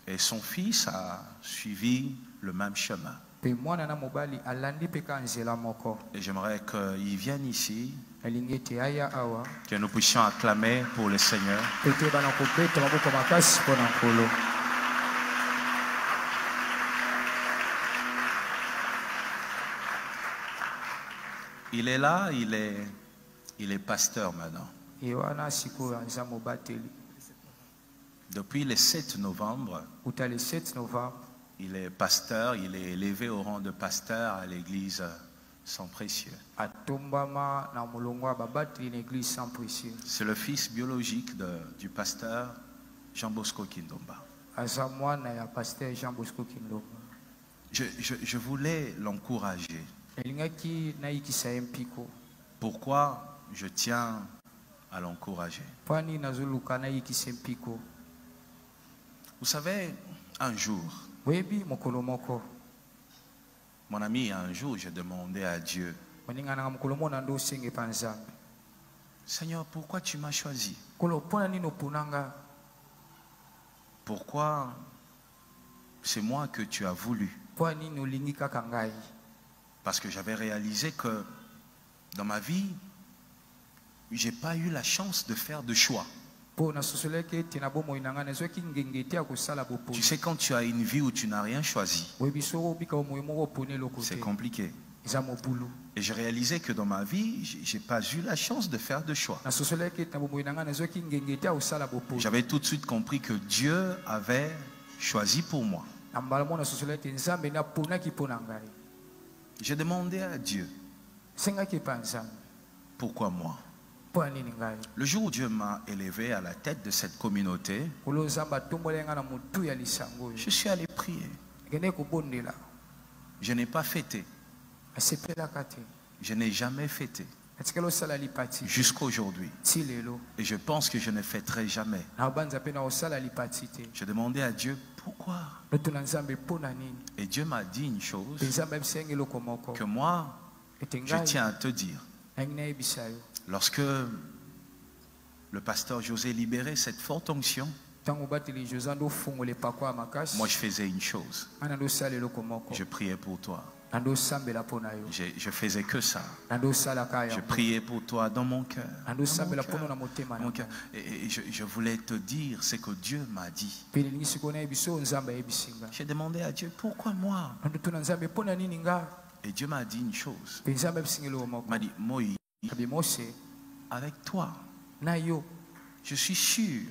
Et son fils a suivi le même chemin. Et j'aimerais qu'il vienne ici, que nous puissions acclamer pour le Seigneur. Il est là, il est pasteur maintenant. Depuis le 7 novembre, il est pasteur, il est élevé au rang de pasteur à l'église Sans Précieux. C'est le fils biologique du pasteur Jean Bosco Kindomba. Je voulais l'encourager. Pourquoi je tiens à l'encourager? Vous savez, un jour, mon ami, un jour, j'ai demandé à Dieu, Seigneur, pourquoi tu m'as choisi? Pourquoi c'est moi que tu as voulu? Parce que j'avais réalisé que dans ma vie, je n'ai pas eu la chance de faire de choix. Tu sais, quand tu as une vie où tu n'as rien choisi, c'est compliqué. Et j'ai réalisé que dans ma vie, je n'ai pas eu la chance de faire de choix. J'avais tout de suite compris que Dieu avait choisi pour moi. J'ai demandé à Dieu, pourquoi moi? Le jour où Dieu m'a élevé à la tête de cette communauté, je suis allé prier. Je n'ai pas fêté. Je n'ai jamais fêté jusqu'à aujourd'hui. Et je pense que je ne fêterai jamais. J'ai demandé à Dieu pourquoi. Et Dieu m'a dit une chose que moi, je tiens à te dire. Lorsque le pasteur José libérait cette forte onction, moi je faisais une chose. Je priais pour toi. Je faisais que ça. Je priais pour toi dans mon cœur. Et je voulais te dire ce que Dieu m'a dit. J'ai demandé à Dieu, pourquoi moi? Et Dieu m'a dit une chose. Il m'a dit, Moïse, avec toi, je suis sûr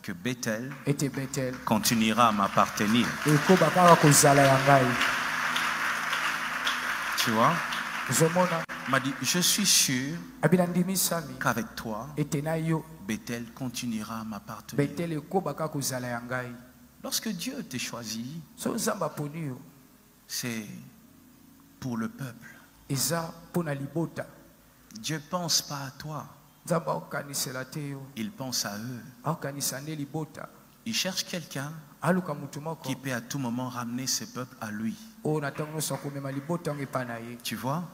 que Bethel continuera à m'appartenir. Tu vois? Il m'a dit, je suis sûr qu'avec toi, Bethel continuera à m'appartenir. Lorsque Dieu t'a choisi, c'est pour le peuple. Dieu ne pense pas à toi. Il pense à eux. Il cherche quelqu'un qui peut à tout moment ramener ses peuples à lui. Tu vois?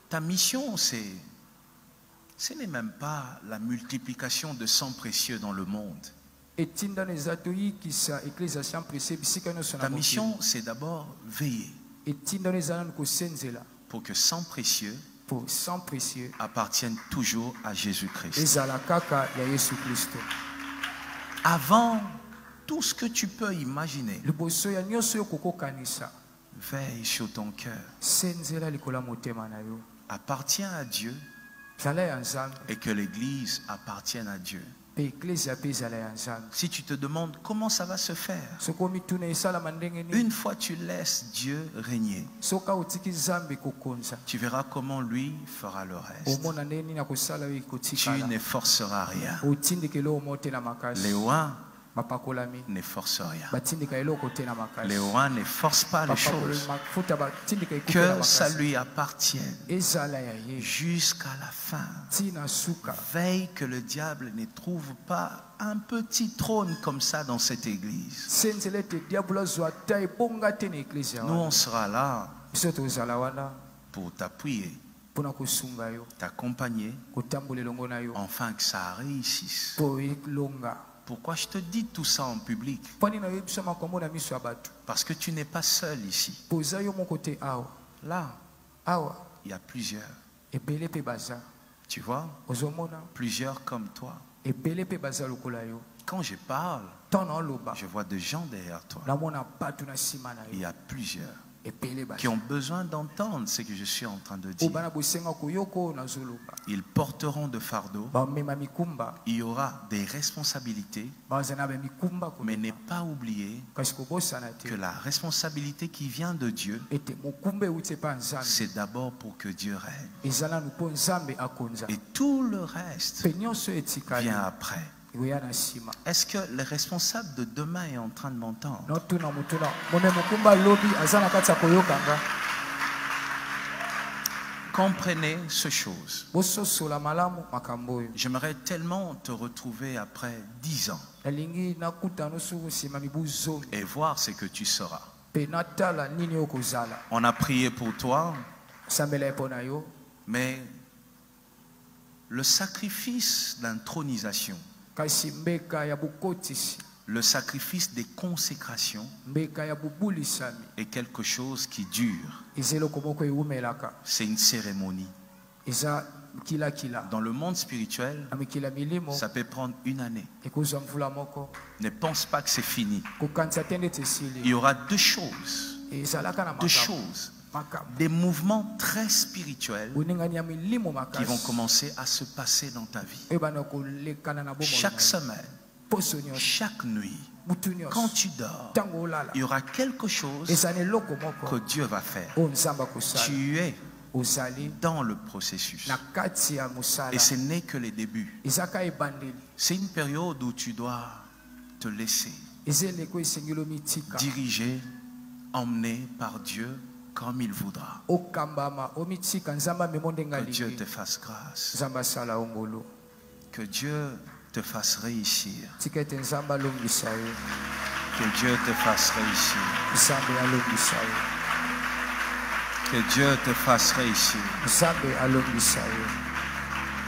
Ta mission, ce n'est même pas la multiplication de sang précieux dans le monde. Ta mission, c'est d'abord veiller pour que sang précieux appartienne toujours à Jésus-Christ. Avant tout ce que tu peux imaginer, veille sur ton cœur. Appartient à Dieu et que l'Église appartienne à Dieu. Si tu te demandes comment ça va se faire, une fois tu laisses Dieu régner, tu verras comment lui fera le reste. Tu ne forceras rien. Les rois ne forcent rien. Les rois ne forcent pas les choses. Que ça lui appartienne jusqu'à la fin. Veille que le diable ne trouve pas un petit trône comme ça dans cette église. Nous on sera là pour t'appuyer, t'accompagner, afin que ça réussisse. Pourquoi je te dis tout ça en public? Parce que tu n'es pas seul ici. Là, il y a plusieurs. Tu vois? Plusieurs comme toi. Quand je parle, je vois des gens derrière toi. Il y a plusieurs qui ont besoin d'entendre ce que je suis en train de dire. Ils porteront de fardeaux. Il y aura des responsabilités. Mais n'est pas oublié que la responsabilité qui vient de Dieu, c'est d'abord pour que Dieu règne. Et tout le reste vient après. Est-ce que le responsable de demain est en train de m'entendre? Comprenez ces choses. J'aimerais tellement te retrouver après 10 ans et voir ce que tu seras. On a prié pour toi, mais le sacrifice d'intronisation, le sacrifice des consécrations est quelque chose qui dure. C'est une cérémonie. Dans le monde spirituel, ça peut prendre une année. Ne pense pas que c'est fini. Il y aura deux choses. Des mouvements très spirituels qui vont commencer à se passer dans ta vie. Chaque semaine, chaque nuit, quand tu dors, il y aura quelque chose que Dieu va faire. Tu es dans le processus. Et ce n'est que les débuts. C'est une période où tu dois te laisser diriger, emmener par Dieu comme il voudra. Que Dieu te fasse grâce. Que Dieu te fasse réussir. Que Dieu te fasse réussir. Que Dieu te fasse réussir.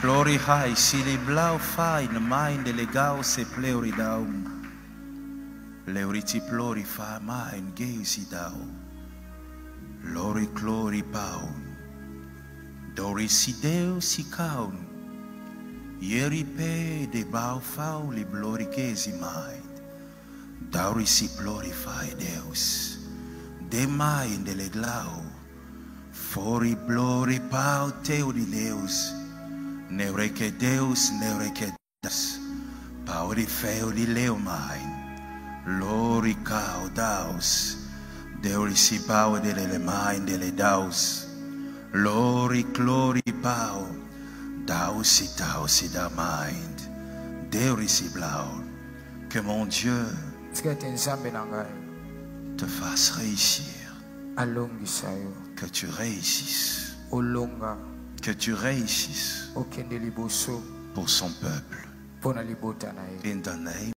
Glory high, si les blau fine mind legao se pleuri daum. Leuriti plori fa mind gazy dao. Lori glory paun. Dori si deu si kaun. Ieri pe de bau fau li blori gazy mind. Dauri si glorify Deus. De mind le glau. Fori blori pau teu di Deus. Neureke Deus, neureke Deus. Pauri feu di leu mind. Lori cao daus. Deuri si pau de le mind de le daus. Lori glori pau. Daus si tau si da mind. Deuri si blau. Que mon Dieu te fasse réussir. Que tu réussisses. Que tu réussisses pour son peuple. In the name